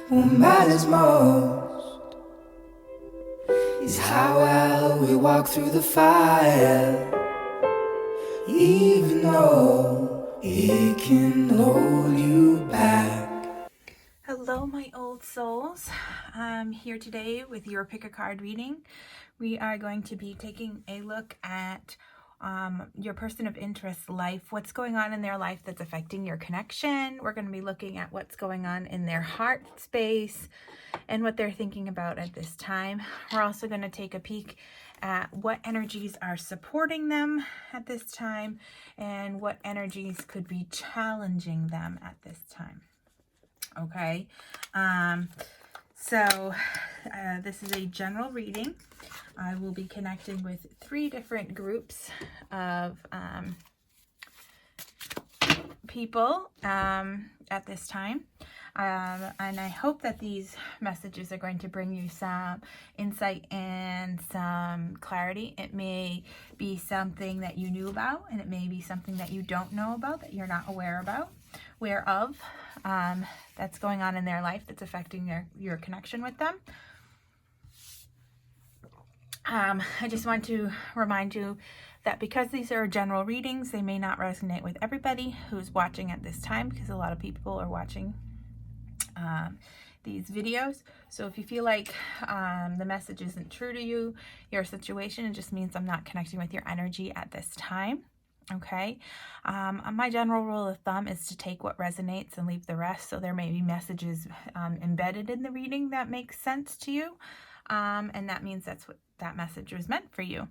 What matters most is how well we walk through the fire, even though it can hold you back. Hello, my old souls. I'm here today with your pick a card reading. We are going to be taking a look at your person of interest life, what's going on in their life that's affecting your connection. We're going to be looking at what's going on in their heart space and what they're thinking about at this time. We're also going to take a peek at what energies are supporting them at this time and what energies could be challenging them at this time. Okay, so this is a general reading. I will be connecting with 3 different groups of people at this time. And I hope that these messages are going to bring you some insight and some clarity. It may be something that you knew about, and it may be something that you don't know about, that you're not aware of, that's going on in their life that's affecting your connection with them. I just want to remind you that because these are general readings, they may not resonate with everybody who's watching at this time, because a lot of people are watching these videos. So if you feel like the message isn't true to you, your situation, it just means I'm not connecting with your energy at this time. Okay. My general rule of thumb is to take what resonates and leave the rest. So there may be messages embedded in the reading that makes sense to you. And that means that's what that message was meant for you.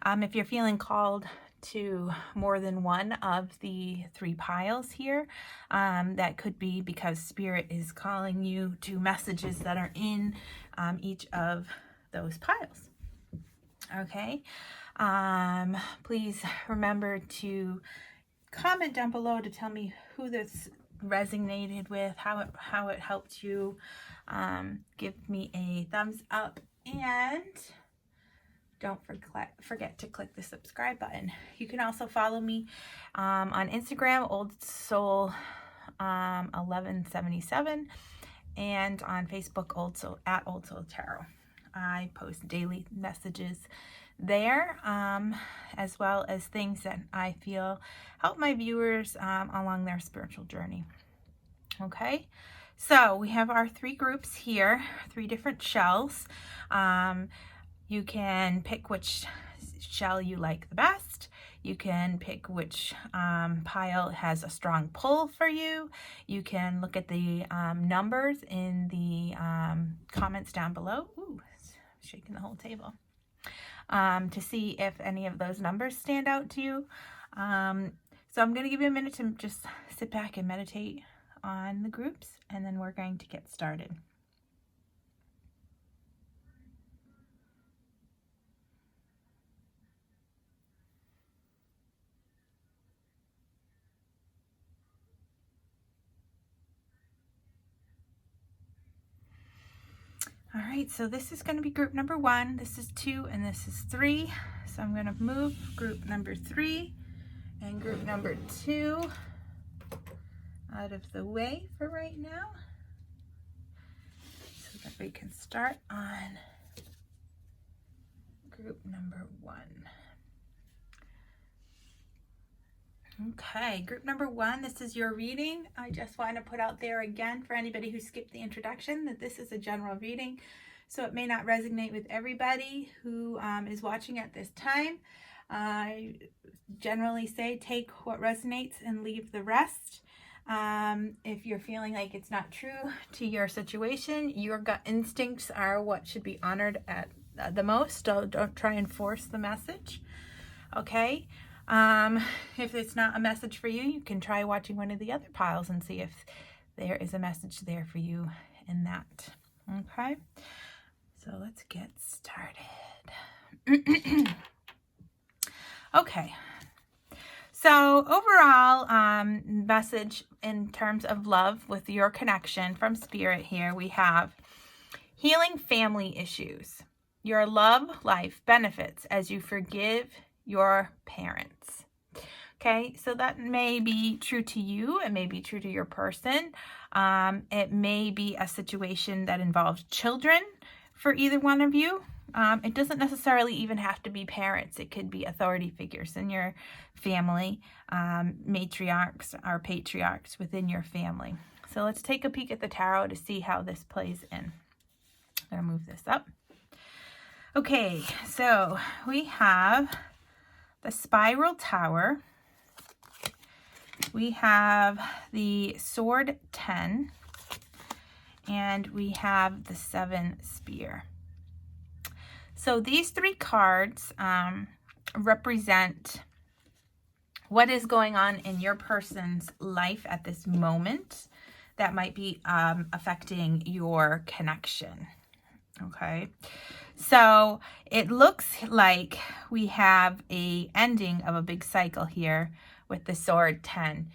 If you're feeling called to more than one of the 3 piles here, that could be because Spirit is calling you to messages that are in each of those piles. Okay. Please remember to comment down below to tell me who this resonated with, how it helped you. Give me a thumbs up, and don't forget to click the subscribe button. You can also follow me on Instagram, Old Soul 1177, and on Facebook, Old Soul Tarot. I post daily messages there, as well as things that I feel help my viewers along their spiritual journey. Okay, so we have our 3 groups here, 3 different shells. You can pick which shell you like the best. You can pick which pile has a strong pull for you. You can look at the numbers in the comments down below. Ooh, shaking the whole table. To see if any of those numbers stand out to you. So I'm going to give you a minute to just sit back and meditate on the groups, and then we're going to get started. All right, so this is going to be group number 1, this is 2, and this is 3. So I'm going to move group number 3 and group number 2 out of the way for right now, so that we can start on group number 1. Okay, group number 1, this is your reading. I just want to put out there again for anybody who skipped the introduction that this is a general reading, so it may not resonate with everybody who is watching at this time. I generally say take what resonates and leave the rest. If you're feeling like it's not true to your situation, your gut instincts are what should be honored at the most. Don't try and force the message. Okay. If it's not a message for you, you can try watching one of the other piles and see if there is a message there for you in that. Okay, so let's get started. Okay, so overall message in terms of love with your connection from Spirit here, we have healing family issues. Your love life benefits as you forgive your parents. Okay, so that may be true to you. It may be true to your person. It may be a situation that involves children for either one of you. It doesn't necessarily even have to be parents. It could be authority figures in your family, matriarchs or patriarchs within your family. So let's take a peek at the tarot to see how this plays in. I'm going to move this up. Okay, so we have the Spiral Tower. We have the Sword 10, and we have the 7 Spear. So these 3 cards represent what is going on in your person's life at this moment that might be affecting your connection. Okay, so it looks like we have a ending of a big cycle here with the Sword 10.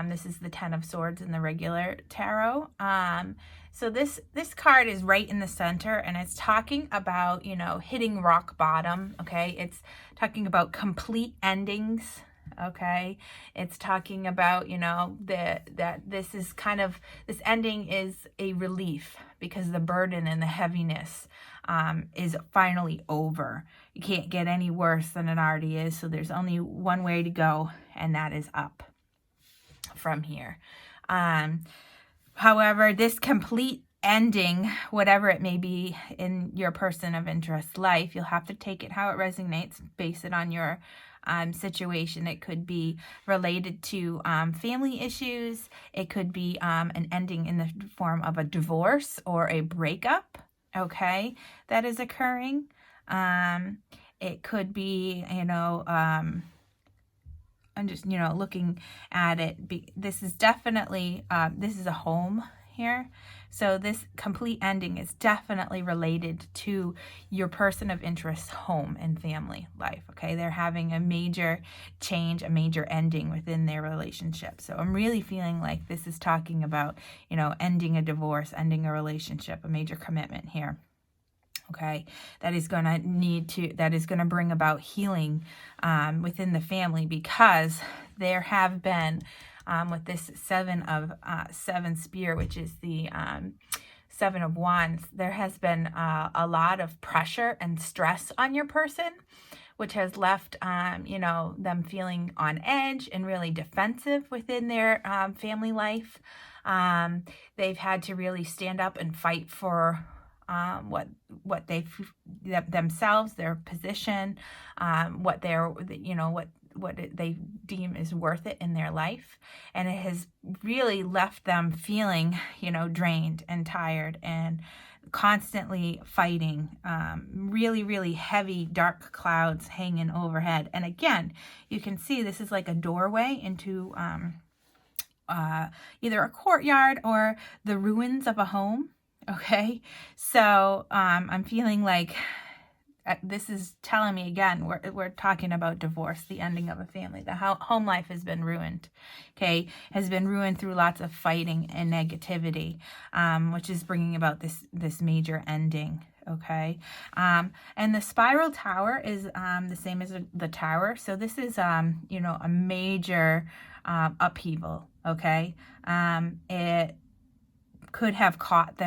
This is the 10 of Swords in the regular tarot. So this card is right in the center, and it's talking about, you know, hitting rock bottom. Okay, it's talking about complete endings. Okay, it's talking about, you know, that this is kind of, this ending is a relief because the burden and the heaviness is finally over. You can't get any worse than it already is, so there's only one way to go, and that is up from here. However, this complete ending, whatever it may be in your person of interest life, you'll have to take it how it resonates, base it on your situation. It could be related to family issues. It could be an ending in the form of a divorce or a breakup, okay, that is occurring. It could be, you know, I'm just, you know, looking at it. This is definitely, this is a home here. So this complete ending is definitely related to your person of interest home and family life. Okay, they're having a major change, a major ending within their relationship. So I'm really feeling like this is talking about, you know, ending a divorce, ending a relationship, a major commitment here. Okay, that is going to bring about healing within the family, because there have been with this 7 of 7 Spear, which is the 7 of Wands, there has been a lot of pressure and stress on your person, which has left you know, them feeling on edge and really defensive within their family life. They've had to really stand up and fight for what they themselves, their position, what they're, you know, what they deem is worth it in their life. And it has really left them feeling, you know, drained and tired and constantly fighting, really, really heavy dark clouds hanging overhead. And again, you can see this is like a doorway into either a courtyard or the ruins of a home. Okay, so I'm feeling like this is telling me again, we're talking about divorce, the ending of a family. The home life has been ruined, okay, has been ruined through lots of fighting and negativity, which is bringing about this major ending. Okay, and the Spiral Tower is the same as the Tower. So this is, you know, a major upheaval. Okay, it could have caught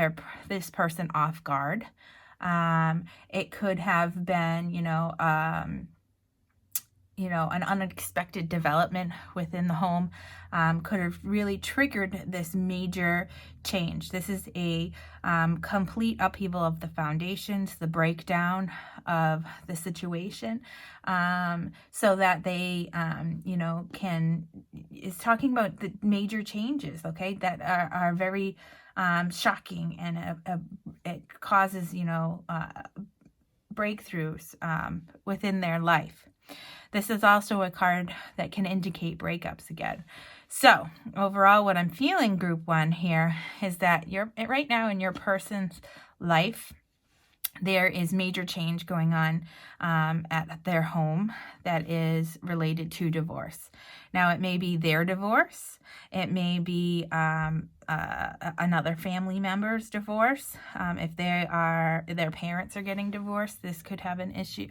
this person off guard. It could have been, you know, an unexpected development within the home, could have really triggered this major change. This is a complete upheaval of the foundations, the breakdown of the situation, so that they, you know, is talking about the major changes, okay, that are very shocking, and it causes, you know, breakthroughs within their life. This is also a card that can indicate breakups again. So overall, what I'm feeling, group 1 here, is that right now in your person's life, there is major change going on at their home that is related to divorce. Now, it may be their divorce. It may be another family member's divorce. If their parents are getting divorced, this could have an issue,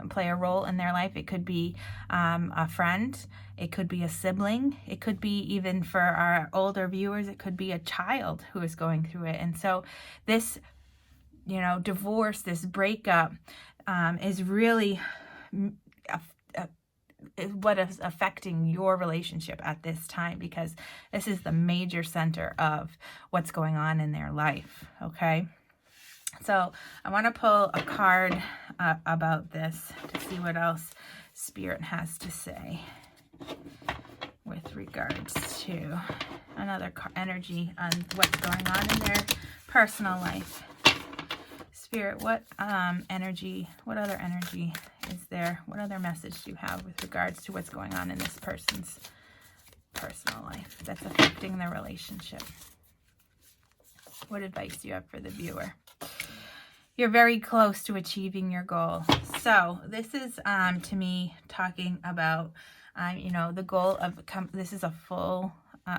play a role in their life. It could be a friend. It could be a sibling. It could be, even for our older viewers, it could be a child who is going through it. And so this, divorce, this breakup is really what is affecting your relationship at this time, because this is the major center of what's going on in their life, okay? So I want to pull a card about this to see what else Spirit has to say with regards to another energy on what's going on in their personal life. Spirit, what other energy is there? What other message do you have with regards to what's going on in this person's personal life that's affecting their relationship? What advice do you have for the viewer? You're very close to achieving your goal. So this is, to me, talking about, the goal of, this is a full,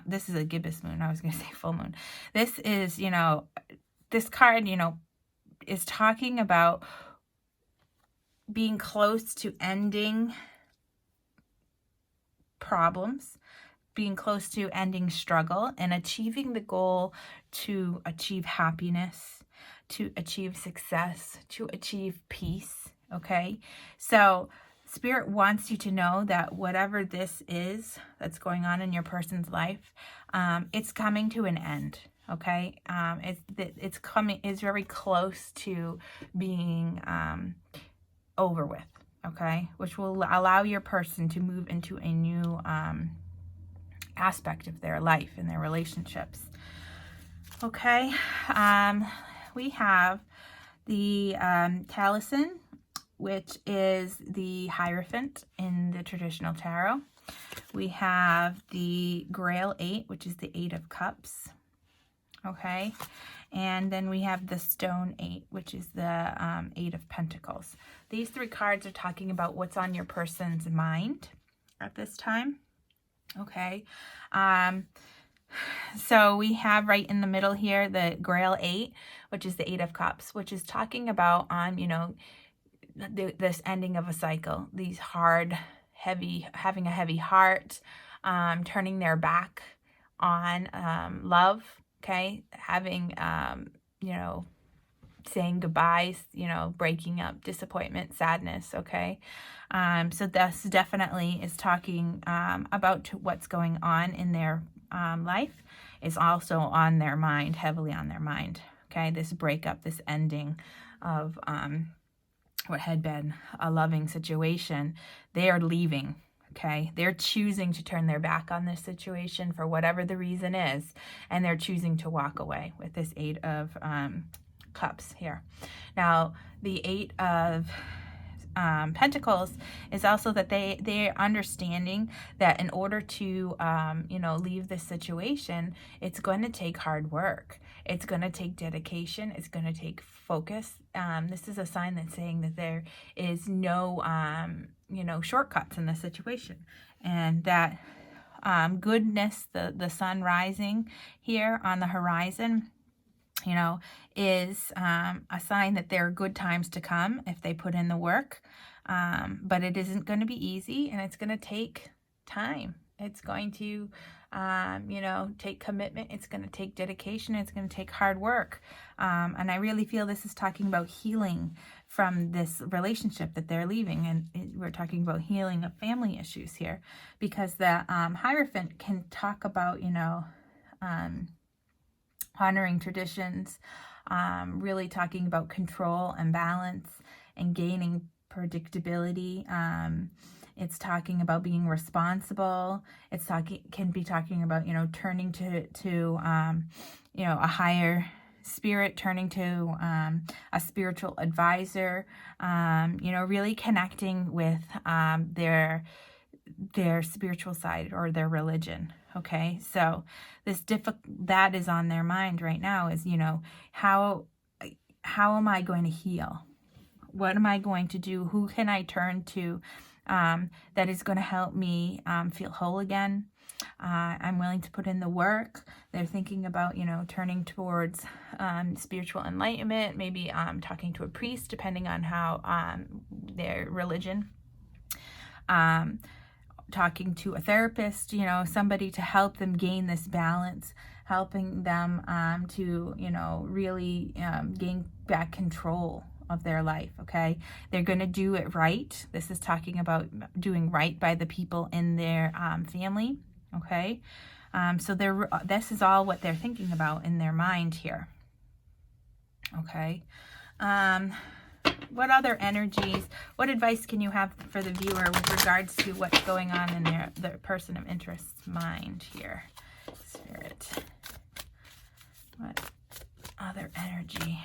this is a gibbous moon. I was going to say full moon. This is, this card, is talking about being close to ending problems, being close to ending struggle, and achieving the goal to achieve happiness, to achieve success, to achieve peace, okay? So Spirit wants you to know that whatever this is that's going on in your person's life, it's coming to an end, okay? It's very close to being over with, okay? Which will allow your person to move into a new aspect of their life and their relationships, okay? We have the Talisman, which is the Hierophant in the traditional tarot. We have the Grail 8, which is the 8 of Cups, okay? And then we have the Stone 8, which is the 8 of Pentacles. These three cards are talking about what's on your person's mind at this time, okay? So we have right in the middle here the Grail 8, which is the 8 of Cups, which is talking about this ending of a cycle, these having a heavy heart, turning their back on love, okay, having, saying goodbyes, breaking up, disappointment, sadness, okay. So this definitely is talking about what's going on in their life, is also on their mind, heavily on their mind, okay. This breakup, this ending of what had been a loving situation, they are leaving, okay. They're choosing to turn their back on this situation for whatever the reason is, and they're choosing to walk away with this 8 of Cups here. Now, the 8 of Pentacles is also that they're understanding that in order to leave this situation, it's going to take hard work. It's going to take dedication. It's going to take focus. This is a sign that's saying that there is no shortcuts in this situation, and that goodness, the sun rising here on the horizon, is a sign that there are good times to come if they put in the work. But it isn't going to be easy, and it's going to take time. It's going to, take commitment. It's going to take dedication. It's going to take hard work. And I really feel this is talking about healing from this relationship that they're leaving. And we're talking about healing of family issues here, because the Hierophant can talk about, honoring traditions, really talking about control and balance and gaining predictability. It's talking about being responsible. Can be talking about, turning to a higher spirit, turning to a spiritual advisor, really connecting with their spiritual side or their religion. Okay, so that is on their mind right now is, how am I going to heal? What am I going to do? Who can I turn to that is going to help me feel whole again? I'm willing to put in the work. They're thinking about, turning towards spiritual enlightenment, maybe talking to a priest, depending on how their religion, talking to a therapist, somebody to help them gain this balance, helping them to, really gain back control of their life. Okay, they're going to do it right. This is talking about doing right by the people in their family. Okay, so this is all what they're thinking about in their mind here. Okay, what other energies, what advice can you have for the viewer with regards to what's going on in the person of interest's mind here? Spirit, what other energy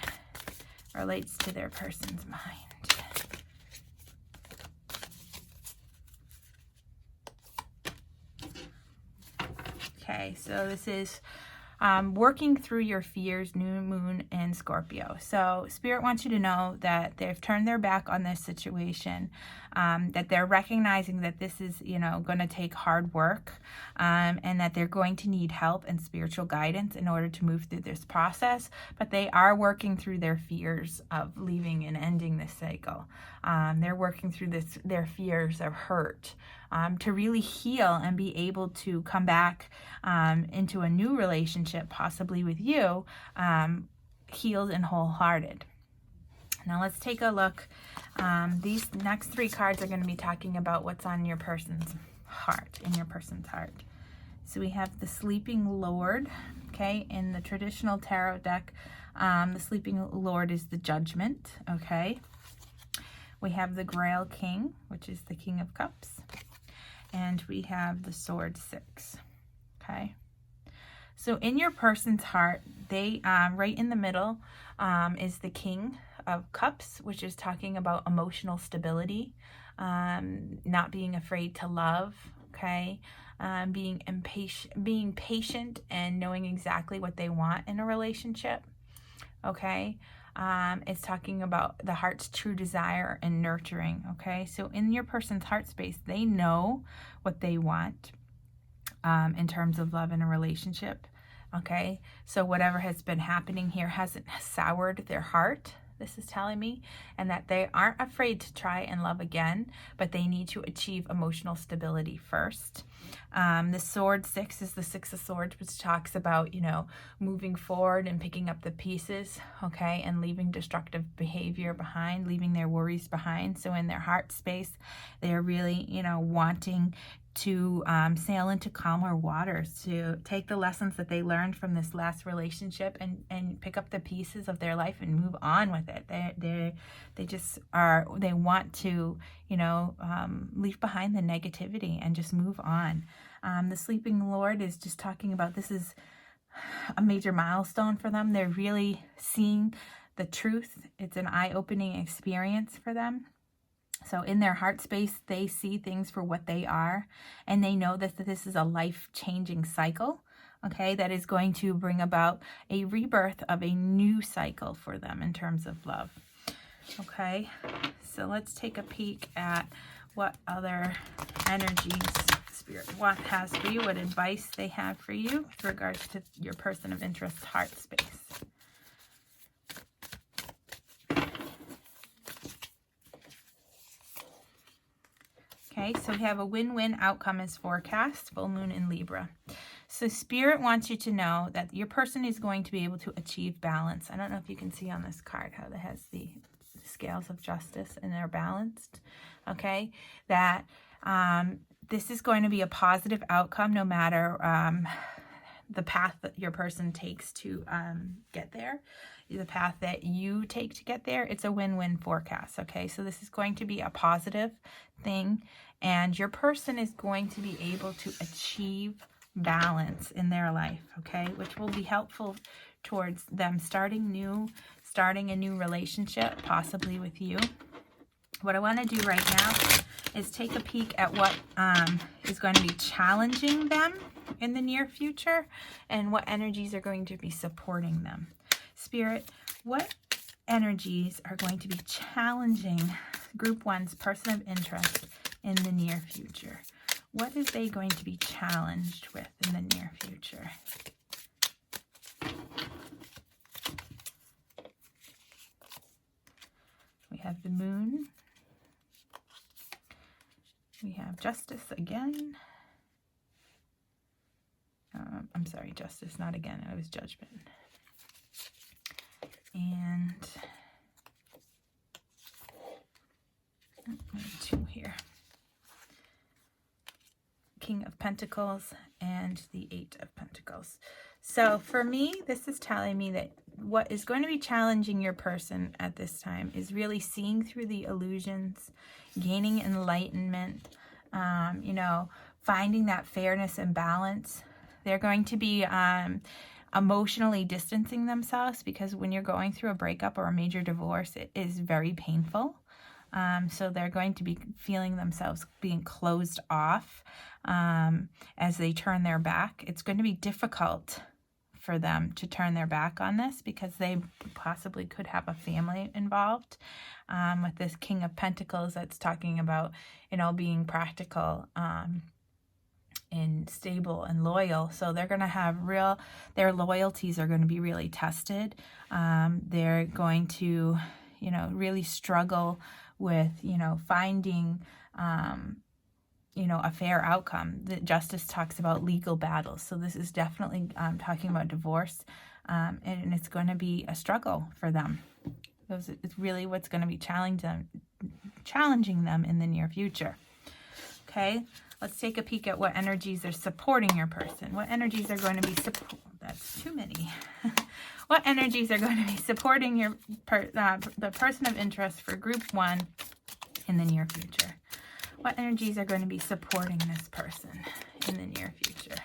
relates to their person's mind? Okay, so this is working through your fears, new moon in Scorpio. So Spirit wants you to know that they've turned their back on this situation, that they're recognizing that this is, going to take hard work, and that they're going to need help and spiritual guidance in order to move through this process. But they are working through their fears of leaving and ending this cycle. They're working through their fears of hurt, to really heal and be able to come back into a new relationship, possibly with you, healed and wholehearted. Now let's take a look. These next three cards are going to be talking about what's on your person's heart, in your person's heart. So we have the Sleeping Lord. Okay, in the traditional tarot deck, the Sleeping Lord is the Judgment. Okay, we have the Grail King, which is the King of Cups. And we have the Sword 6. Okay. So in your person's heart, they right in the middle is the King of Cups, which is talking about emotional stability, not being afraid to love. Okay. Being patient and knowing exactly what they want in a relationship. Okay. It's talking about the heart's true desire and nurturing. Okay, so in your person's heart space, they know what they want in terms of love in a relationship. Okay, so whatever has been happening here hasn't soured their heart, this is telling me, and that they aren't afraid to try and love again, but they need to achieve emotional stability first. The Sword 6 is the Six of Swords, which talks about, moving forward and picking up the pieces, okay, and leaving destructive behavior behind, leaving their worries behind. So in their heart space, they're really, wanting to sail into calmer waters, to take the lessons that they learned from this last relationship and pick up the pieces of their life and move on with it. They want to, leave behind the negativity and just move on. The Sleeping Lord is just talking about, this is a major milestone for them. They're really seeing the truth. It's an eye-opening experience for them. So in their heart space, they see things for what they are, and they know that this is a life-changing cycle, okay, that is going to bring about a rebirth of a new cycle for them in terms of love. Okay, so let's take a peek at what other energies Spirit has for you, what advice they have for you with regards to your person of interest heart space. Okay, so we have a win-win outcome as forecast, full moon in Libra. So Spirit wants you to know that your person is going to be able to achieve balance. I don't know if you can see on this card how that has the scales of justice and they're balanced. Okay, that this is going to be a positive outcome no matter the path that your person takes to get there. The path that you take to get there, it's a win-win forecast. Okay, so this is going to be a positive thing, and your person is going to be able to achieve balance in their life, okay, which will be helpful towards them starting a new relationship, possibly with you. What I want to do right now is take a peek at what is going to be challenging them in the near future and what energies are going to be supporting them. Spirit, what energies are going to be challenging Group 1's person of interest in the near future? What is they going to be challenged with in the near future? We have the Moon. We have Justice again. I'm sorry, Justice, not again. It was Judgment. And two here. King of Pentacles and the Eight of Pentacles. So for me, this is telling me that what is going to be challenging your person at this time is really seeing through the illusions, gaining enlightenment, you know, finding that fairness and balance. They're going to be emotionally distancing themselves, because when you're going through a breakup or a major divorce, it is very painful. So they're going to be feeling themselves being closed off as they turn their back. It's going to be difficult for them to turn their back on this, because they possibly could have a family involved. With this King of Pentacles, that's talking about, you know, being practical and stable and loyal. So they're going to have their loyalties are going to be really tested. They're going to, you know, really struggle with, you know, finding, you know, a fair outcome. The Justice talks about legal battles. So this is definitely talking about divorce, and it's going to be a struggle for them. It's really what's going to be challenging them in the near future. Okay, let's take a peek at what energies are supporting your person. What energies are going to be that's too many. What energies are going to be supporting your the person of interest for group 1 in the near future? What energies are going to be supporting this person in the near future?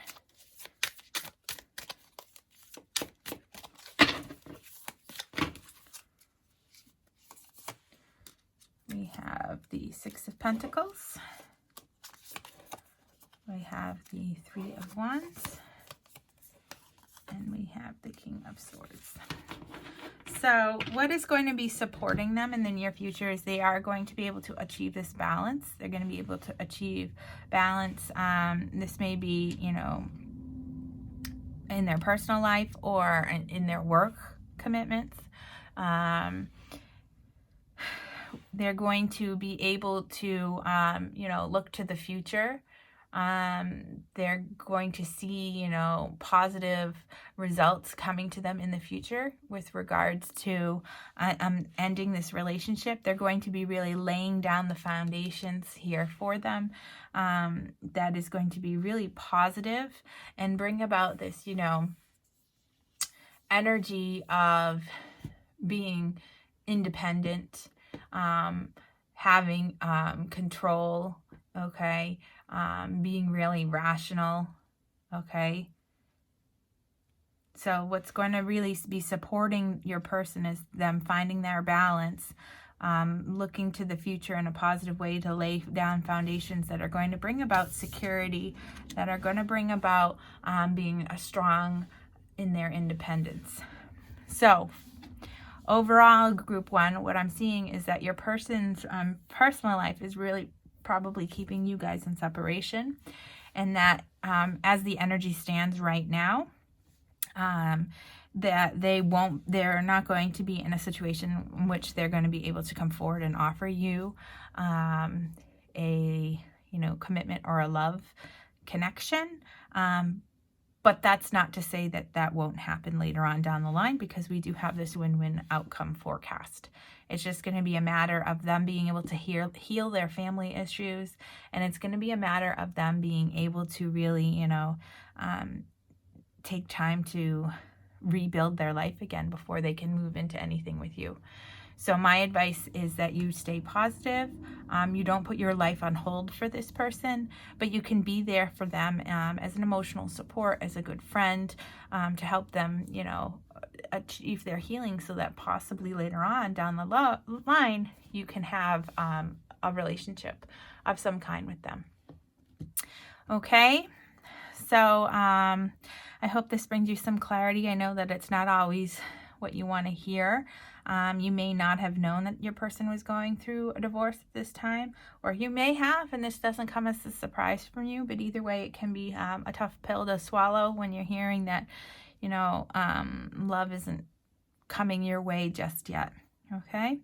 We have the Six of Pentacles. We have the Three of Wands. And we have the King of Swords. So what is going to be supporting them in the near future is they are going to be able to achieve this balance. They're going to be able to achieve balance. This may be, you know, in their personal life or in their work commitments. They're going to be able to, you know, look to the future. They're going to see, you know, positive results coming to them in the future with regards to ending this relationship. They're going to be really laying down the foundations here for them. That is going to be really positive and bring about this, you know, energy of being independent, having control, okay, being really rational, okay. So what's going to really be supporting your person is them finding their balance, looking to the future in a positive way to lay down foundations that are going to bring about security, that are going to bring about being strong in their independence. So overall, group 1, what I'm seeing is that your person's personal life is really probably keeping you guys in separation, and that as the energy stands right now, that they're not going to be in a situation in which they're going to be able to come forward and offer you a, you know, commitment or a love connection. But that's not to say that that won't happen later on down the line, because we do have this win-win outcome forecast. It's just going to be a matter of them being able to heal their family issues, and it's going to be a matter of them being able to really, you know, take time to rebuild their life again before they can move into anything with you. So my advice is that you stay positive. You don't put your life on hold for this person, but you can be there for them as an emotional support, as a good friend, to help them, you know, achieve their healing, so that possibly later on down the line, you can have a relationship of some kind with them. Okay, so I hope this brings you some clarity. I know that it's not always what you want to hear. You may not have known that your person was going through a divorce at this time, or you may have, and this doesn't come as a surprise from you, but either way, it can be a tough pill to swallow when you're hearing that, you know, love isn't coming your way just yet. Okay,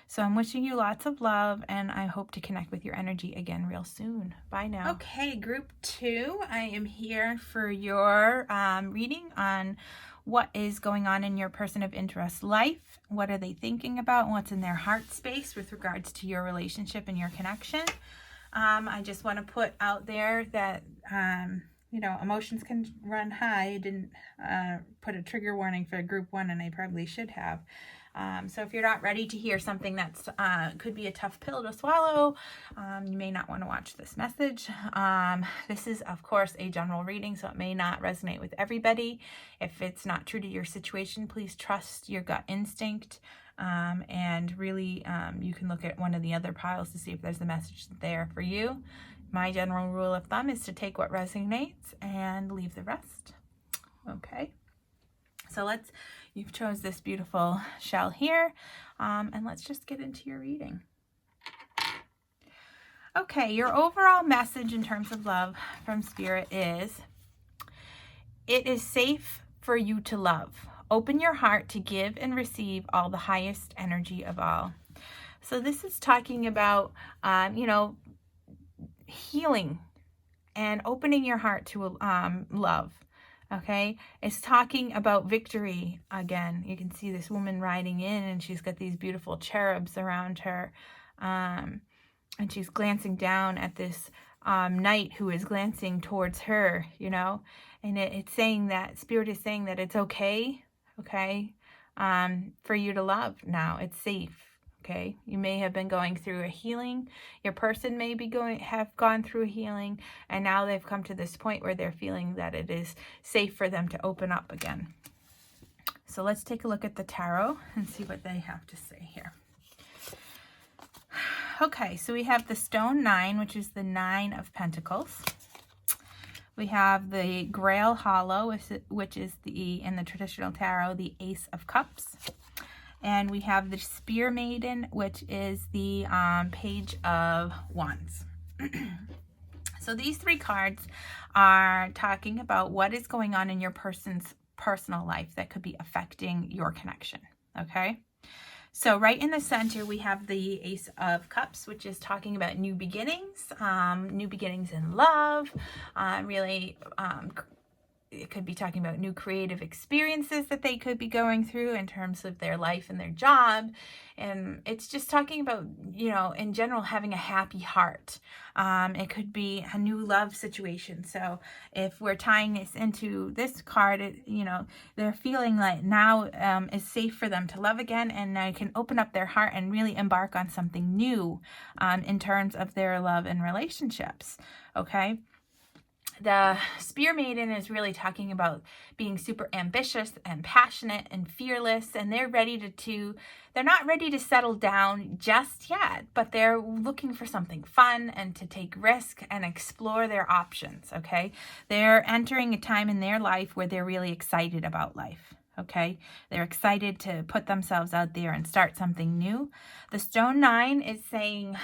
so I'm wishing you lots of love, and I hope to connect with your energy again real soon. Bye now. Okay, group 2, I am here for your reading on what is going on in your person of interest life. What are they thinking about? What's in their heart space with regards to your relationship and your connection? I just want to put out there that you know, emotions can run high. I didn't put a trigger warning for group 1, and I probably should have. So if you're not ready to hear something that's could be a tough pill to swallow, you may not want to watch this message. This is, of course, a general reading, so it may not resonate with everybody. If it's not true to your situation, please trust your gut instinct. And really, you can look at one of the other piles to see if there's a message there for you. My general rule of thumb is to take what resonates and leave the rest. Okay. So you've chose this beautiful shell here, and let's just get into your reading. Okay, your overall message in terms of love from Spirit is, it is safe for you to love. Open your heart to give and receive all the highest energy of all. So this is talking about, you know, healing and opening your heart to love. Okay, it's talking about victory again. You can see this woman riding in, and she's got these beautiful cherubs around her, and she's glancing down at this knight who is glancing towards her, you know, and it's saying that Spirit is saying that it's okay, for you to love now. It's safe. Okay, you may have been going through a healing. Your person may be have gone through a healing, and now they've come to this point where they're feeling that it is safe for them to open up again. So let's take a look at the tarot and see what they have to say here. Okay, so we have the Stone 9, which is the 9 of Pentacles. We have the Grail Hollow, which is in the traditional tarot, the Ace of Cups. And we have the Spear Maiden, which is the Page of Wands. So these 3 cards are talking about what is going on in your person's personal life that could be affecting your connection, okay? So right in the center, we have the Ace of Cups, which is talking about new beginnings in love, really it could be talking about new creative experiences that they could be going through in terms of their life and their job. And it's just talking about, you know, in general, having a happy heart. It could be a new love situation. So if we're tying this into this card, you know, they're feeling like now is safe for them to love again, and they can open up their heart and really embark on something new in terms of their love and relationships. Okay. The Spear Maiden is really talking about being super ambitious and passionate and fearless, and they're ready they're not ready to settle down just yet, but they're looking for something fun and to take risk and explore their options, okay? They're entering a time in their life where they're really excited about life. Okay, they're excited to put themselves out there and start something new. The Stone 9 is saying,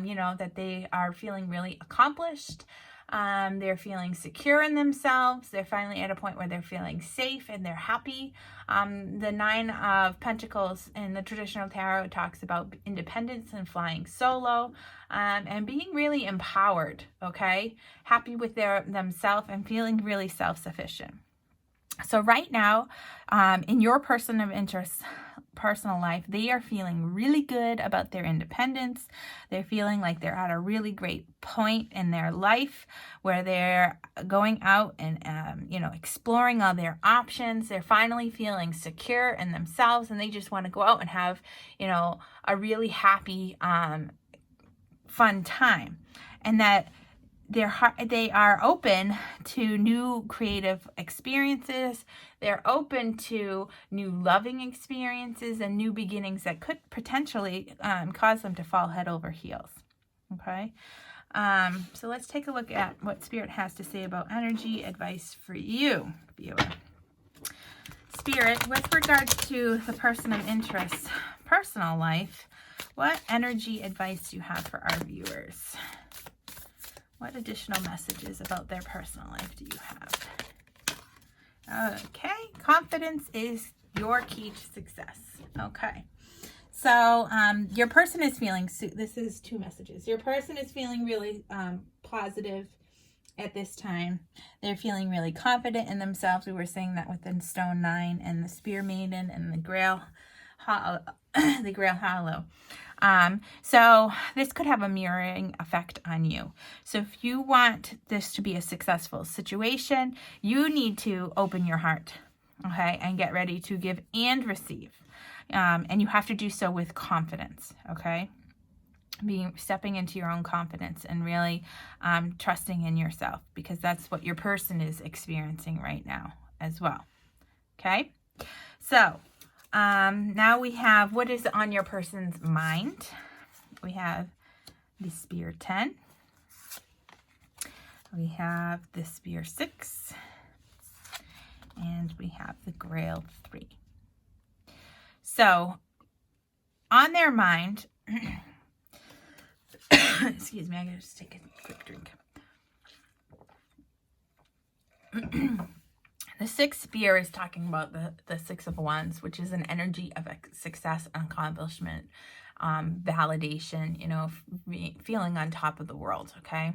you know, that they are feeling really accomplished. They're feeling secure in themselves. They're finally at a point where they're feeling safe and they're happy. The 9 of Pentacles in the traditional tarot talks about independence and flying solo, and being really empowered, okay? Happy with themselves and feeling really self-sufficient. So right now, in your person of interest personal life, they are feeling really good about their independence. They're feeling like they're at a really great point in their life where they're going out and, you know, exploring all their options. They're finally feeling secure in themselves, and they just want to go out and have, you know, a really happy, fun time. And that they are open to new creative experiences. They're open to new loving experiences and new beginnings that could potentially cause them to fall head over heels. Okay, so let's take a look at what Spirit has to say about energy advice for you, viewer. Spirit, with regards to the person of interest, personal life, what energy advice do you have for our viewers? What additional messages about their personal life do you have? Okay, confidence is your key to success. Okay, so your person is feeling, this is 2 messages. Your person is feeling really positive at this time. They're feeling really confident in themselves. We were saying that within Stone 9 and the Spear Maiden and the Grail Hollow. So this could have a mirroring effect on you. So if you want this to be a successful situation, you need to open your heart, okay, and get ready to give and receive. And you have to do so with confidence, okay? Stepping into your own confidence and really trusting in yourself, because that's what your person is experiencing right now as well, okay? So now we have what is on your person's mind. We have the Spear 10. We have the Spear 6. And we have the Grail 3. So on their mind, excuse me, I gotta just take a quick drink. The 6th spear is talking about the 6 of Wands, which is an energy of success, accomplishment, validation, you know, feeling on top of the world, okay?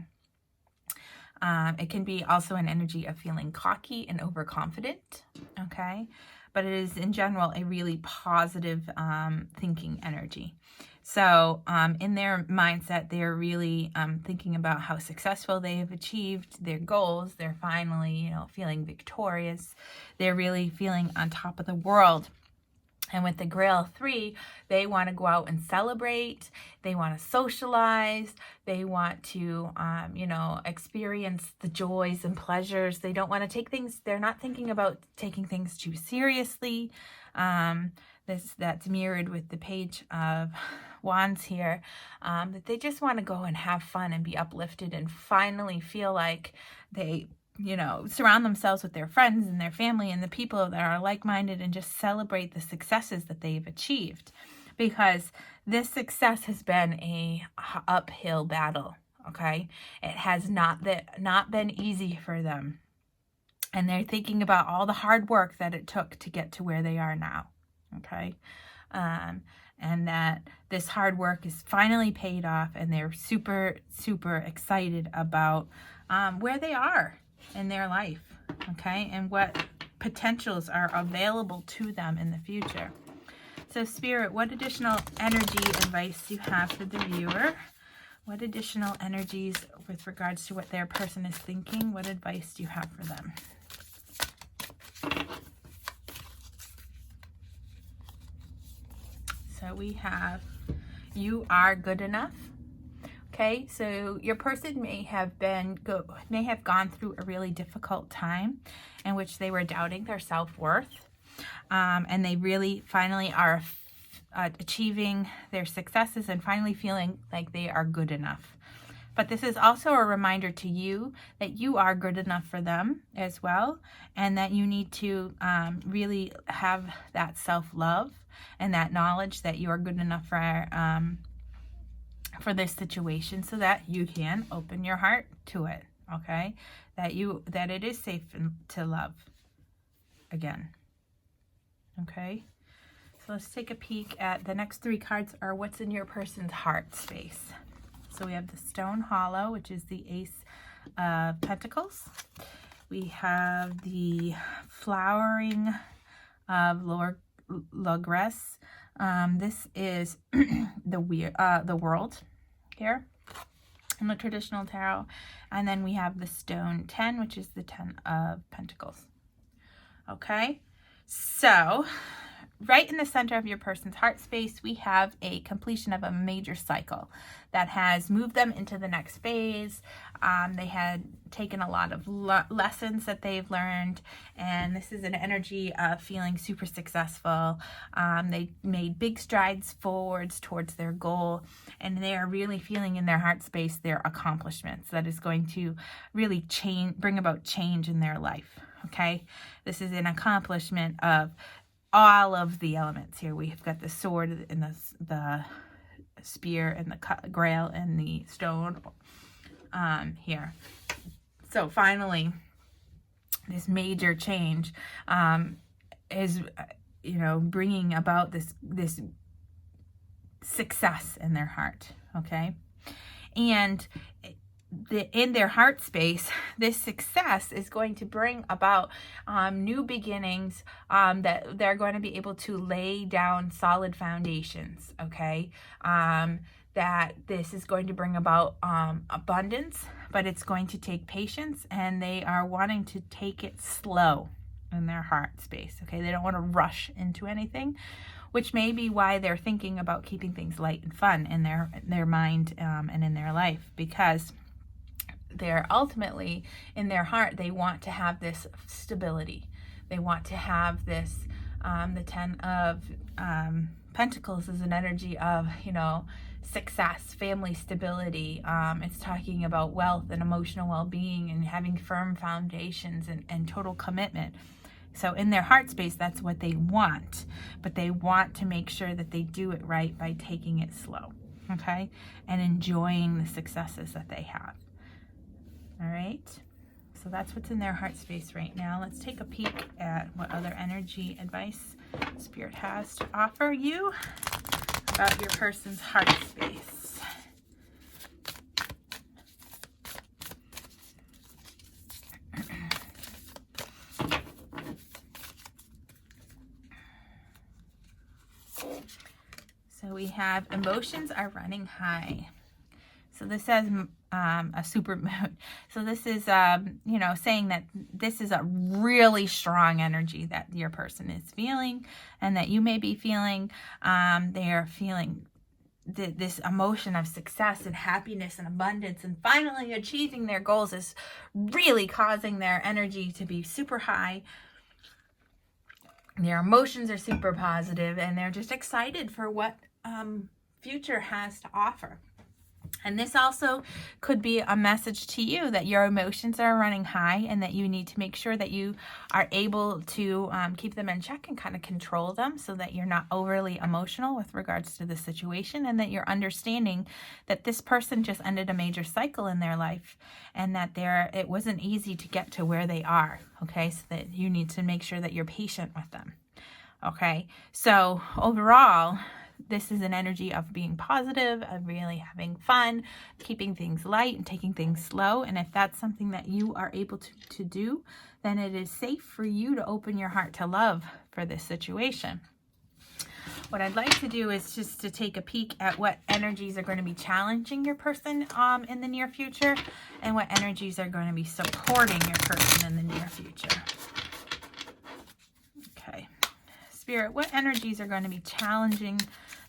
It can be also an energy of feeling cocky and overconfident, okay? But it is, in general, a really positive thinking energy. So in their mindset, they're really thinking about how successful they have achieved their goals. They're finally, you know, feeling victorious. They're really feeling on top of the world. And with the Grail 3, they want to go out and celebrate. They want to socialize. They want to, you know, experience the joys and pleasures. They don't want to take things, they're not thinking about taking things too seriously. That's mirrored with the Page of Wands here, that they just want to go and have fun and be uplifted and finally feel like they, you know, surround themselves with their friends and their family and the people that are like-minded and just celebrate the successes that they've achieved, because this success has been a uphill battle, okay? It has not been easy for them, and they're thinking about all the hard work that it took to get to where they are now, okay? And that this hard work is finally paid off, and they're super, super excited about where they are in their life, okay, and what potentials are available to them in the future. So Spirit, what additional energy advice do you have for the viewer? What additional energies with regards to what their person is thinking? What advice do you have for them? So we have, you are good enough. Okay, so your person may have gone through a really difficult time in which they were doubting their self-worth, and they really finally are achieving their successes and finally feeling like they are good enough. But this is also a reminder to you that you are good enough for them as well, and that you need to really have that self-love and that knowledge that you are good enough for this situation, so that you can open your heart to it, okay? That it is safe to love again, okay? So let's take a peek at the next 3 cards are what's in your person's heart space. So we have the Stone Hollow, which is the Ace of Pentacles. We have the Flowering of Logress. This is the World here in the traditional tarot. And then we have the Stone 10, which is the 10 of Pentacles. Okay, so right in the center of your person's heart space, we have a completion of a major cycle that has moved them into the next phase. They had taken a lot of lessons that they've learned, and this is an energy of feeling super successful. They made big strides forwards towards their goal, and they are really feeling in their heart space their accomplishments that is going to really bring about change in their life. Okay, this is an accomplishment of all of the elements here. We've got the sword and the spear and the grail and the stone here. So finally, this major change is, bringing about this success in their heart. Okay, and in their heart space, this success is going to bring about new beginnings, that they're going to be able to lay down solid foundations. Okay, that this is going to bring about abundance, but it's going to take patience, and they are wanting to take it slow in their heart space. Okay, they don't want to rush into anything, which may be why they're thinking about keeping things light and fun in their mind and in their life, because they're ultimately, in their heart, they want to have this stability. They want to have this, the 10 of Pentacles is an energy of, success, family stability. It's talking about wealth and emotional well-being and having firm foundations and total commitment. So in their heart space, that's what they want, but they want to make sure that they do it right by taking it slow, okay, and enjoying the successes that they have. All right, so that's what's in their heart space right now. Let's take a peek at what other energy advice Spirit has to offer you about your person's heart space. So we have emotions are running high. So this says a super moon. So this is, saying that this is a really strong energy that your person is feeling, and that you may be feeling. They are feeling this emotion of success and happiness and abundance, and finally achieving their goals is really causing their energy to be super high. Their emotions are super positive, and they're just excited for what future has to offer. And this also could be a message to you that your emotions are running high, and that you need to make sure that you are able to keep them in check and kind of control them, so that you're not overly emotional with regards to the situation, and that you're understanding that this person just ended a major cycle in their life, and that it wasn't easy to get to where they are. Okay, so that you need to make sure that you're patient with them. Okay, so overall, this is an energy of being positive, of really having fun, keeping things light and taking things slow. And if that's something that you are able to do, then it is safe for you to open your heart to love for this situation. What I'd like to do is just to take a peek at what energies are going to be challenging your person in the near future, and what energies are going to be supporting your person in the near future. Okay. Spirit, what energies are going to be challenging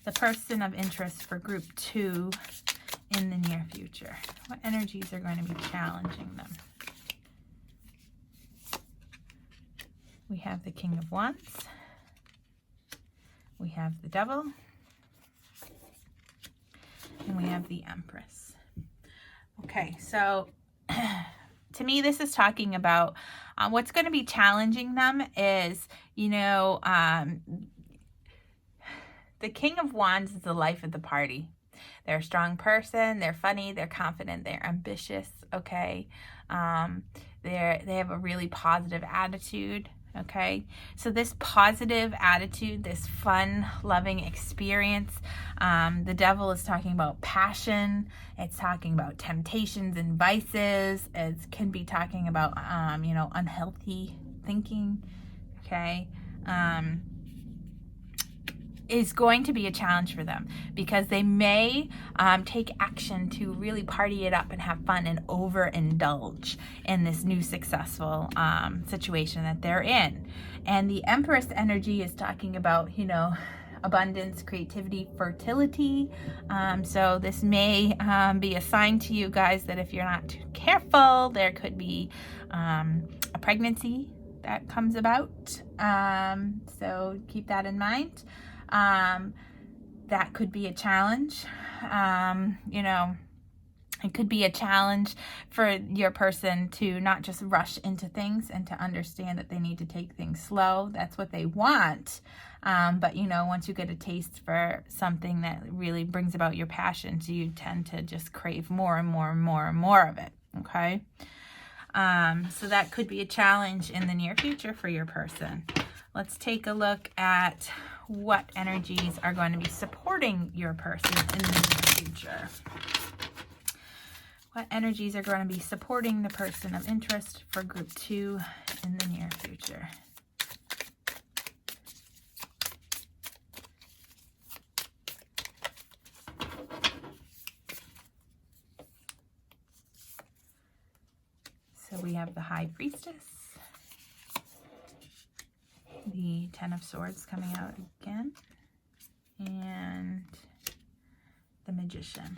the person of interest for group 2 in the near future? What energies are going to be challenging them? We have the King of Wands. We have the Devil. And we have the Empress. Okay, so to me, this is talking about what's going to be challenging them is, the King of Wands is the life of the party. They're a strong person. They're funny. They're confident. They're ambitious. Okay. They have a really positive attitude. Okay. So this positive attitude, this fun, loving experience, the Devil is talking about passion. It's talking about temptations and vices. It can be talking about, unhealthy thinking. Okay. Is going to be a challenge for them, because they may take action to really party it up and have fun and overindulge in this new successful situation that they're in. And the Empress energy is talking about, abundance, creativity, fertility. So this may be a sign to you guys that if you're not too careful, there could be a pregnancy that comes about. So keep that in mind. That could be a challenge. It could be a challenge for your person to not just rush into things and to understand that they need to take things slow. That's what they want. But, you know, once you get a taste for something that really brings about your passions, you tend to just crave more and more and more and more of it. Okay. So that could be a challenge in the near future for your person. Let's take a look at what energies are going to be supporting your person in the near future. What energies are going to be supporting the person of interest for group 2 in the near future? So we have the High Priestess, the Ten of Swords coming out again, and the Magician.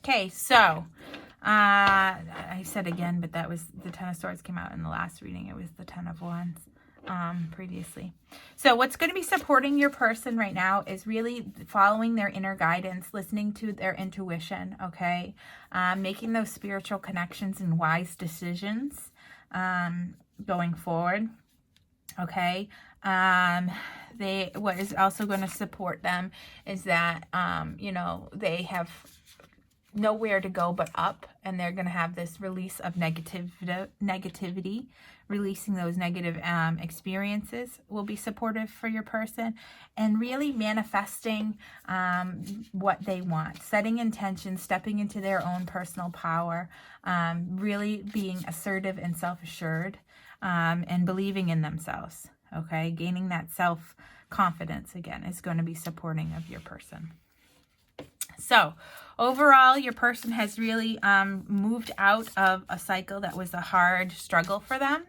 Okay, so I said again, but that was the Ten of Swords came out in the last reading. It was the Ten of Wands previously. So what's going to be supporting your person right now is really following their inner guidance, listening to their intuition, okay? Making those spiritual connections and wise decisions going forward, okay? What is also going to support them is that, you know, they have nowhere to go but up, and they're going to have this release of negativity. Releasing those negative experiences will be supportive for your person, and really manifesting what they want, setting intentions, stepping into their own personal power, really being assertive and self-assured, and believing in themselves. Okay, gaining that self-confidence again is going to be supporting of your person. So overall, your person has really moved out of a cycle that was a hard struggle for them.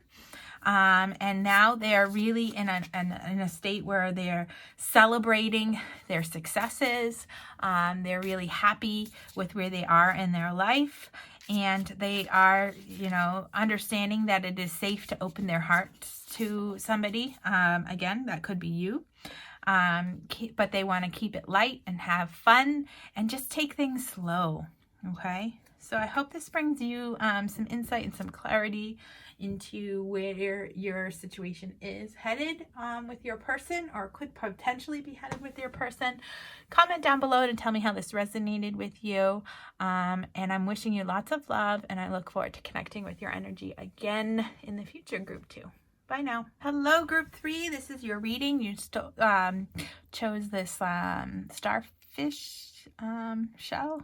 And now they are really in a state where they're celebrating their successes. They're really happy with where they are in their life. And they are, you know, understanding that it is safe to open their hearts to somebody. Again, that could be you. But they want to keep it light and have fun and just take things slow. Okay. So I hope this brings you some insight and some clarity into where your situation is headed with your person, or could potentially be headed with your person. Comment down below to tell me how this resonated with you. And I'm wishing you lots of love, and I look forward to connecting with your energy again in the future, group 2. Bye now. Hello, group 3. This is your reading. You chose this starfish shell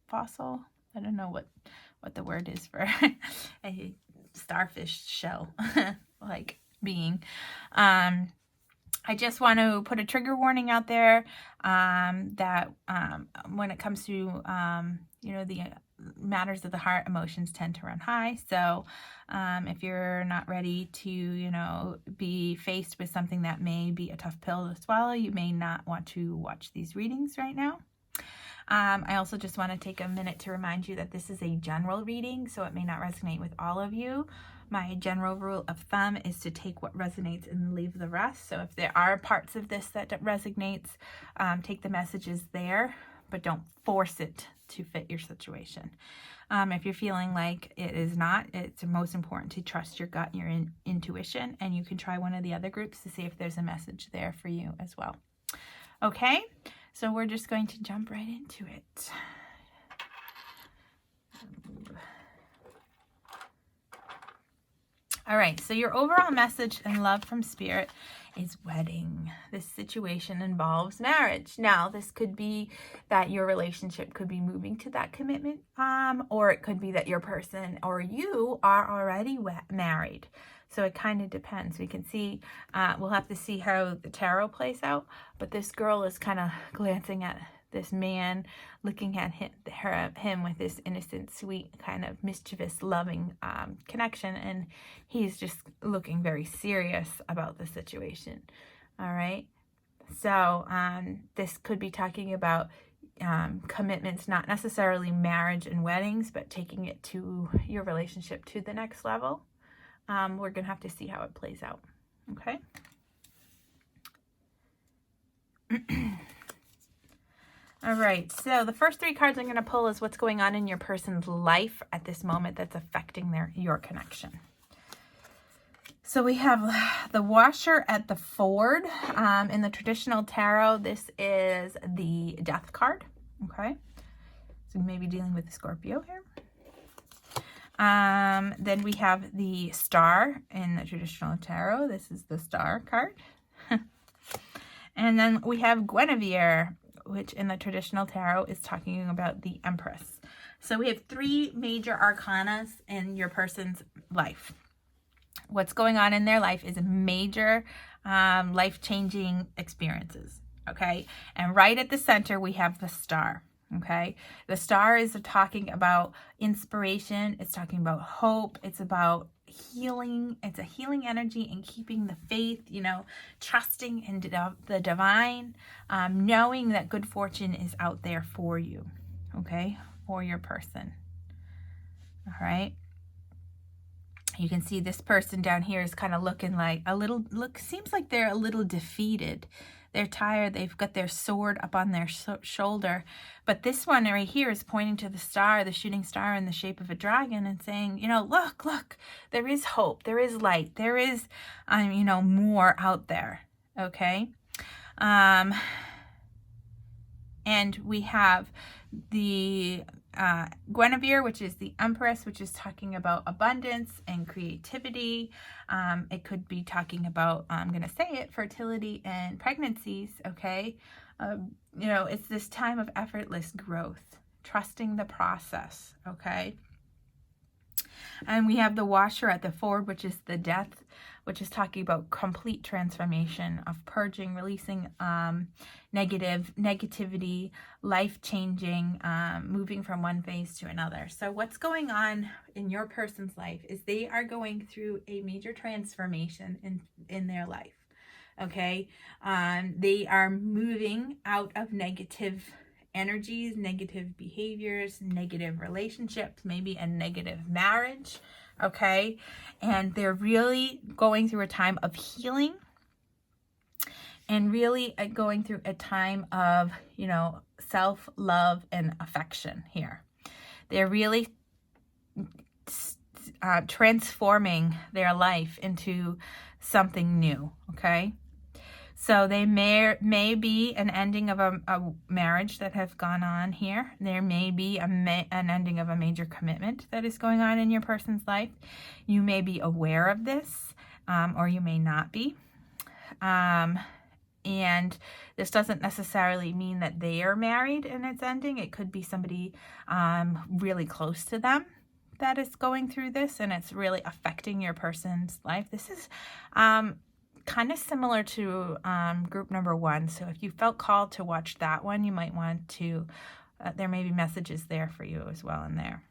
fossil. I don't know what the word is for a starfish shell like being. I just want to put a trigger warning out there that when it comes to you know, the matters of the heart, emotions tend to run high. So if you're not ready to, you know, be faced with something that may be a tough pill to swallow, you may not want to watch these readings right now. I also just want to take a minute to remind you that this is a general reading, so it may not resonate with all of you. My general rule of thumb is to take what resonates and leave the rest. So if there are parts of this that resonates, take the messages there, but don't force it to fit your situation. If you're feeling like it is not, it's most important to trust your gut and your intuition, and you can try one of the other groups to see if there's a message there for you as well. Okay, so we're just going to jump right into it. All right, so your overall message and love from Spirit is wedding. This situation involves marriage. Now, this could be that your relationship could be moving to that commitment, or it could be that your person or you are already married. So it kind of depends. We can see, we'll have to see how the tarot plays out, but this girl is kind of glancing at this man, looking at him with this innocent, sweet, kind of mischievous, loving connection, and he's just looking very serious about the situation. All right, so this could be talking about commitments, not necessarily marriage and weddings, but taking it to your relationship to the next level. We're gonna have to see how it plays out. Okay. All right, so the first 3 cards I'm going to pull is what's going on in your person's life at this moment that's affecting your connection. So we have the washer at the ford. In the traditional tarot, this is the death card, okay? So we may be dealing with the Scorpio here. Then we have the star in the traditional tarot. This is the star card. And then we have Guinevere, which in the traditional tarot is talking about the Empress. So we have 3 major arcanas in your person's life. What's going on in their life is major life-changing experiences, okay? And right at the center, we have the star, okay? The star is talking about inspiration. It's talking about hope. It's about healing. It's a healing energy and keeping the faith, you know, trusting in the divine, knowing that good fortune is out there for you, okay, for your person. All right. You can see this person down here is kind of looking like seems like they're a little defeated. They're tired. They've got their sword up on their shoulder. But this one right here is pointing to the star, the shooting star in the shape of a dragon, and saying, you know, look, there is hope. There is light. There is, you know, more out there. Okay. And we have the Guinevere, which is the Empress, which is talking about abundance and creativity. It could be talking about, I'm going to say it, fertility and pregnancies, okay? You know, it's this time of effortless growth, trusting the process, okay? And we have the washer at the ford, which is the death, which is talking about complete transformation of purging, releasing negativity, life-changing, moving from one phase to another. So what's going on in your person's life is they are going through a major transformation in their life, okay? They are moving out of negative energies, negative behaviors, negative relationships, maybe a negative marriage, okay? And they're really going through a time of healing and really going through a time of, you know, self-love and affection here. They're really transforming their life into something new, okay? So they may be an ending of a marriage that has gone on here. There may be an ending of a major commitment that is going on in your person's life. You may be aware of this, or you may not be. And this doesn't necessarily mean that they are married and it's ending. It could be somebody really close to them that is going through this, and it's really affecting your person's life. This is kind of similar to group number 1. So if you felt called to watch that one, you might want to, there may be messages there for you as well in there.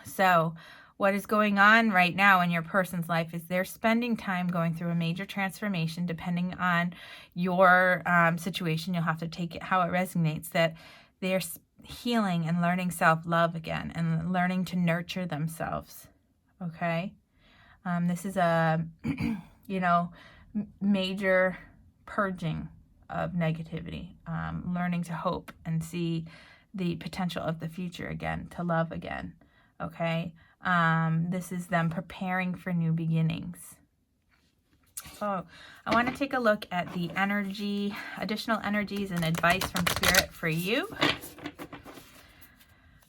So what is going on right now in your person's life is they're spending time going through a major transformation. Depending on your situation, you'll have to take it how it resonates, that they're healing and learning self-love again and learning to nurture themselves, okay? This is a, you know, major purging of negativity, learning to hope and see the potential of the future again, to love again, okay? This is them preparing for new beginnings. So I want to take a look at the energy, additional energies and advice from Spirit for you.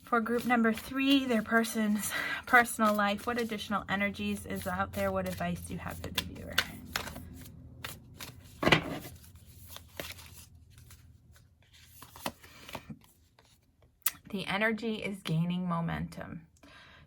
For group number 3, their person's personal life, what additional energies is out there? What advice do you have for the viewer? The energy is gaining momentum.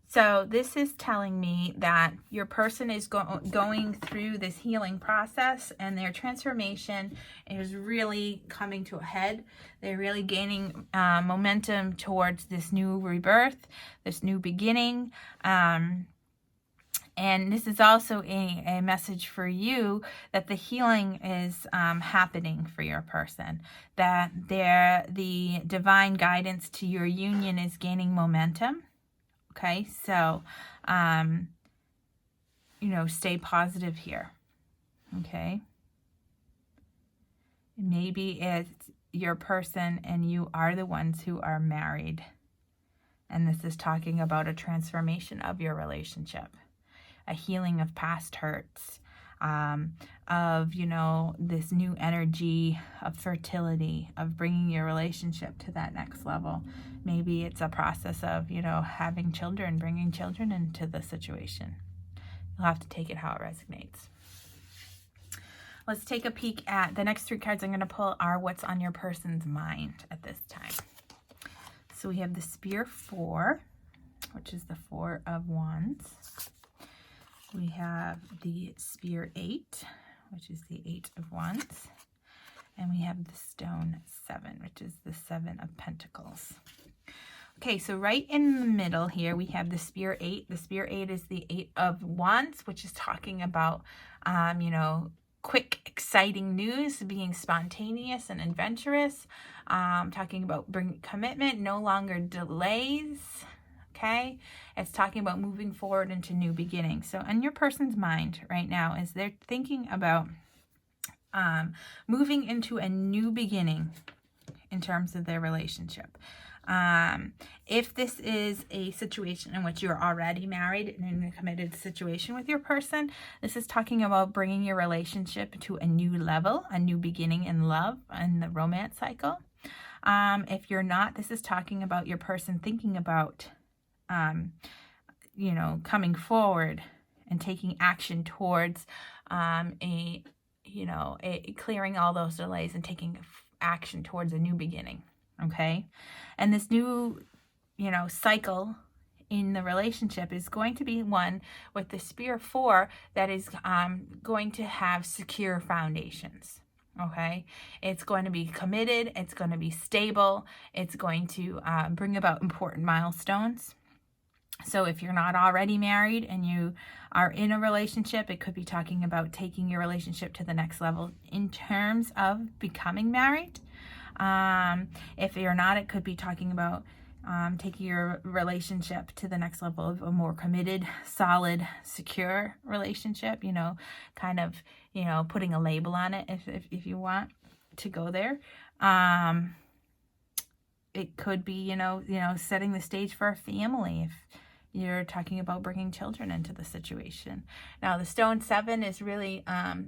So this is telling me that your person is going through this healing process, and their transformation is really coming to a head. They're really gaining momentum towards this new rebirth, this new beginning. And this is also a message for you that the healing is happening for your person, that the divine guidance to your union is gaining momentum. Okay, so, you know, stay positive here. Okay. Maybe your person and you are the ones who are married. And this is talking about a transformation of your relationship, a healing of past hurts, of, you know, this new energy of fertility, of bringing your relationship to that next level. Maybe it's a process of, you know, having children, bringing children into the situation. You'll have to take it how it resonates. Let's take a peek at the next 3 cards I'm going to pull are what's on your person's mind at this time. So we have the Spear 4, which is the 4 of Wands. We have the Spear 8, which is the 8 of Wands. And we have the Stone 7, which is the 7 of Pentacles. Okay, so right in the middle here, we have the Spear 8. The Spear 8 is the 8 of Wands, which is talking about, you know, quick, exciting news, being spontaneous and adventurous, talking about commitment, no longer delays, okay? It's talking about moving forward into new beginnings. So in your person's mind right now is they're thinking about moving into a new beginning in terms of their relationship. If this is a situation in which you're already married and in a committed situation with your person, this is talking about bringing your relationship to a new level, a new beginning in love and the romance cycle. If you're not, this is talking about your person thinking about, you know, coming forward and taking action towards clearing all those delays and taking action towards a new beginning. Okay. And this new, you know, cycle in the relationship is going to be one with the Spear 4 that is going to have secure foundations. Okay. It's going to be committed. It's going to be stable. It's going to bring about important milestones. So if you're not already married and you are in a relationship, it could be talking about taking your relationship to the next level in terms of becoming married. If you're not, it could be talking about taking your relationship to the next level of a more committed, solid, secure relationship, you know, kind of, you know, putting a label on it if you want to go there. It could be, you know, setting the stage for a family if you're talking about bringing children into the situation. Now, the Stone 7 is really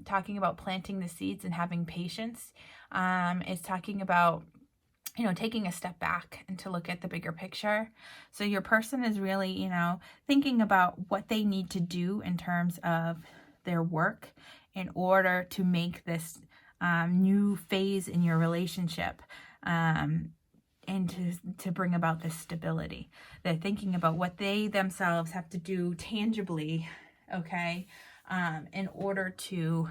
talking about planting the seeds and having patience. It's talking about, you know, taking a step back and to look at the bigger picture. So your person is really, you know, thinking about what they need to do in terms of their work in order to make this new phase in your relationship and to bring about this stability. They're thinking about what they themselves have to do tangibly, okay, in order to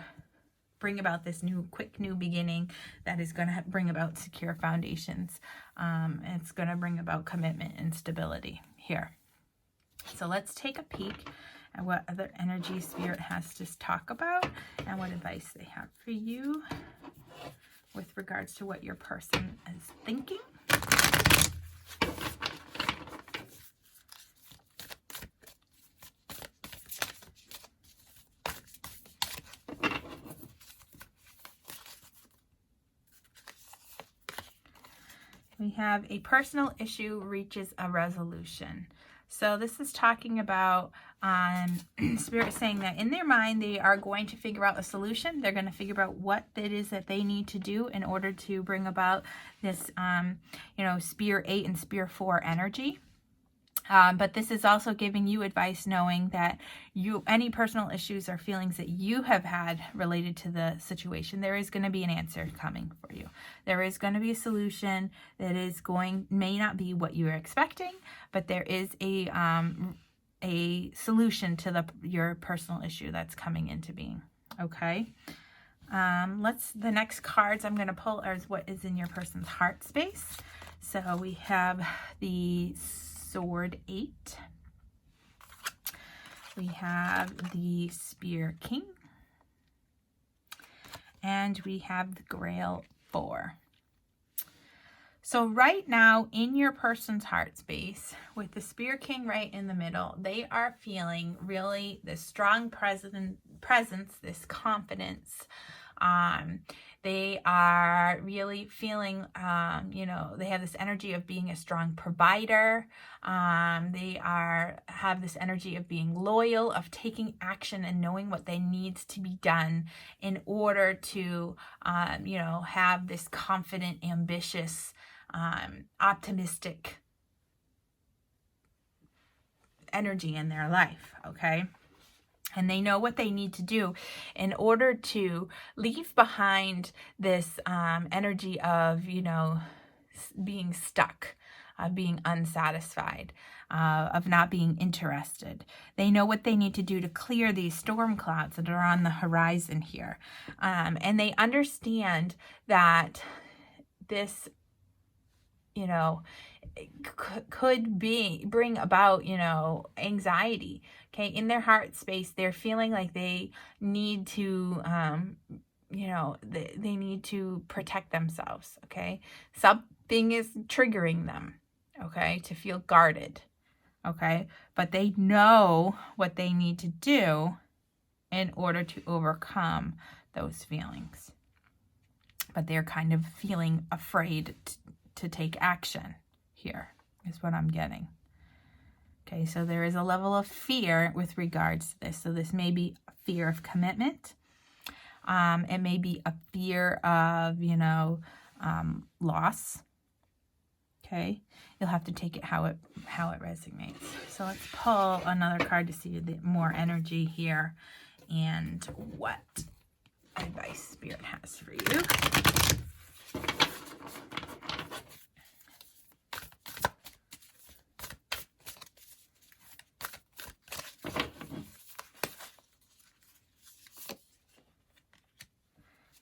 bring about this quick new beginning that is going to bring about secure foundations. It's going to bring about commitment and stability here. So let's take a peek at what other energy Spirit has to talk about and what advice they have for you with regards to what your person is thinking. We have a personal issue reaches a resolution. So this is talking about Spirit saying that in their mind, they are going to figure out a solution. They're going to figure out what it is that they need to do in order to bring about this, Spear 8 and Spear 4 energy. But this is also giving you advice knowing that any personal issues or feelings that you have had related to the situation, there is going to be an answer coming for you. There is going to be a solution that may not be what you were expecting, but there is a solution to your personal issue that's coming into being. Okay. The next cards I'm going to pull are what is in your person's heart space. So we have the Sword 8. We have the Spear King. And we have the Grail 4. So right now in your person's heart space, with the Spear King right in the middle, they are feeling really this strong presence, this confidence, They are really feeling, they have this energy of being a strong provider. They have this energy of being loyal, of taking action and knowing what they need to be done in order to, have this confident, ambitious, optimistic energy in their life, okay? And they know what they need to do in order to leave behind this energy of, being stuck, of being unsatisfied, of not being interested. They know what they need to do to clear these storm clouds that are on the horizon here. And they understand that this, could bring about, anxiety. Okay, in their heart space, they're feeling like they need to, they need to protect themselves. Okay, something is triggering them. Okay, to feel guarded. Okay, but they know what they need to do in order to overcome those feelings. But they're kind of feeling afraid to take action here, is what I'm getting. Okay, so there is a level of fear with regards to this. So this may be a fear of commitment. It may be a fear of, loss. Okay, you'll have to take it how it resonates. So let's pull another card to see the more energy here and what advice Spirit has for you.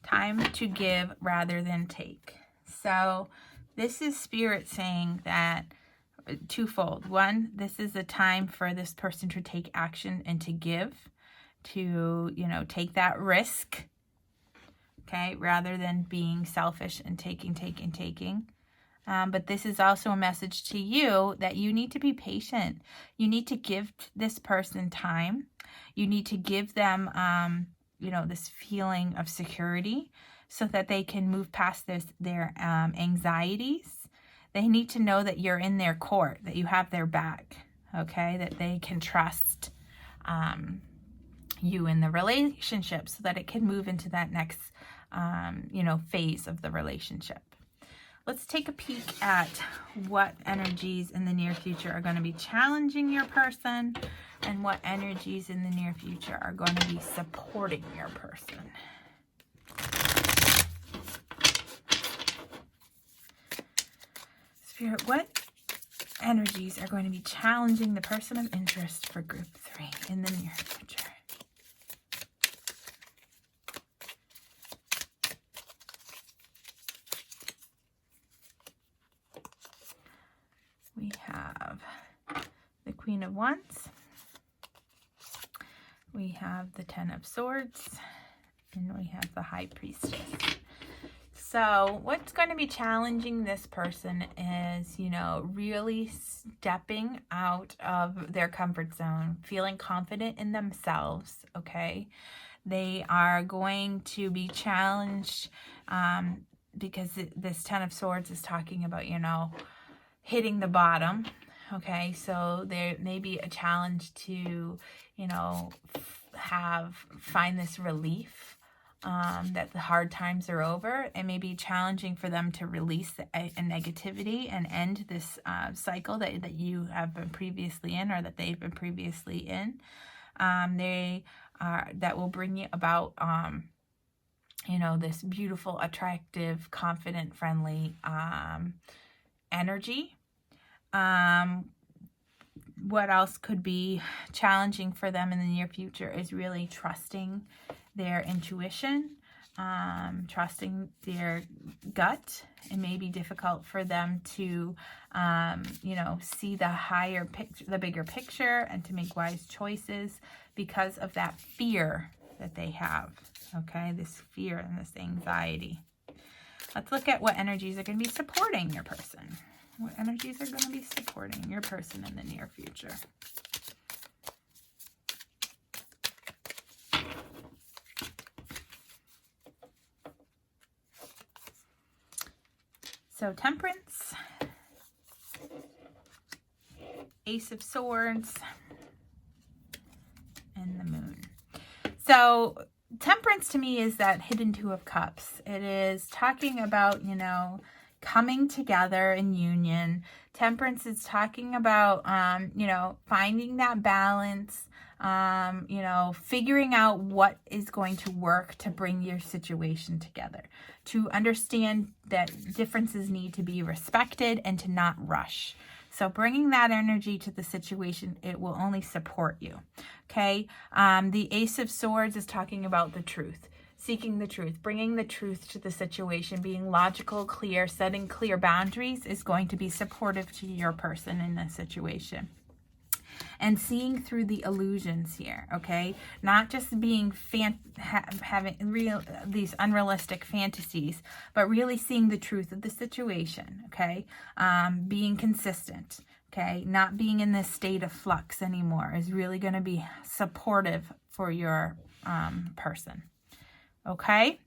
Time to give rather than take. So this is Spirit saying that twofold. One, this is a time for this person to take action and to give, to, take that risk, okay, rather than being selfish and taking. But this is also a message to you that you need to be patient. You need to give this person time. You need to give them, this feeling of security so that they can move past their anxieties. They need to know that you're in their court, that you have their back, okay, that they can trust you in the relationship so that it can move into that next, phase of the relationship. Let's take a peek at what energies in the near future are going to be challenging your person and what energies in the near future are going to be supporting your person. Spirit, what energies are going to be challenging the person of interest for group 3 in the near future? We have the Queen of Wands. We have the Ten of Swords. And we have the High Priestess. So what's going to be challenging this person is, really stepping out of their comfort zone, feeling confident in themselves, okay? They are going to be challenged because this Ten of Swords is talking about, hitting the bottom, okay? So there may be a challenge to, find this relief that the hard times are over. It may be challenging for them to release a negativity and end this cycle that you have been previously in or that they've been previously in. That will bring you about, this beautiful, attractive, confident, friendly energy. What else could be challenging for them in the near future is really trusting their intuition, trusting their gut. It may be difficult for them to, see the higher picture, the bigger picture, and to make wise choices because of that fear that they have. Okay, this fear and this anxiety. Let's look at what energies are going to be supporting your person. What energies are going to be supporting your person in the near future? So Temperance, Ace of Swords, and the Moon. So Temperance to me is that hidden Two of Cups. It is talking about, you know, coming together in union. Temperance is talking about, you know, finding that balance, you know, figuring out what is going to work to bring your situation together, to understand that differences need to be respected and to not rush. So bringing that energy to the situation, it will only support you. Okay. The Ace of Swords is talking about the truth, seeking the truth, bringing the truth to the situation, being logical, clear, setting clear boundaries is going to be supportive to your person in this situation. And seeing through the illusions here, okay? Not just being having these unrealistic fantasies, but really seeing the truth of the situation, okay? Being consistent, okay? Not being in this state of flux anymore is really going to be supportive for your person, okay?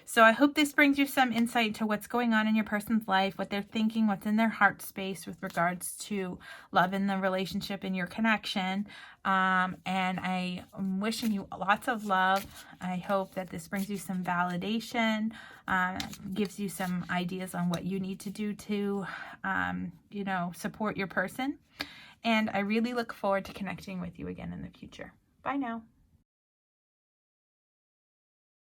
So I hope this brings you some insight to what's going on in your person's life, what they're thinking, what's in their heart space with regards to love in the relationship and your connection. And I am wishing you lots of love. I hope that this brings you some validation, gives you some ideas on what you need to do to, you know, support your person. And I really look forward to connecting with you again in the future. Bye now.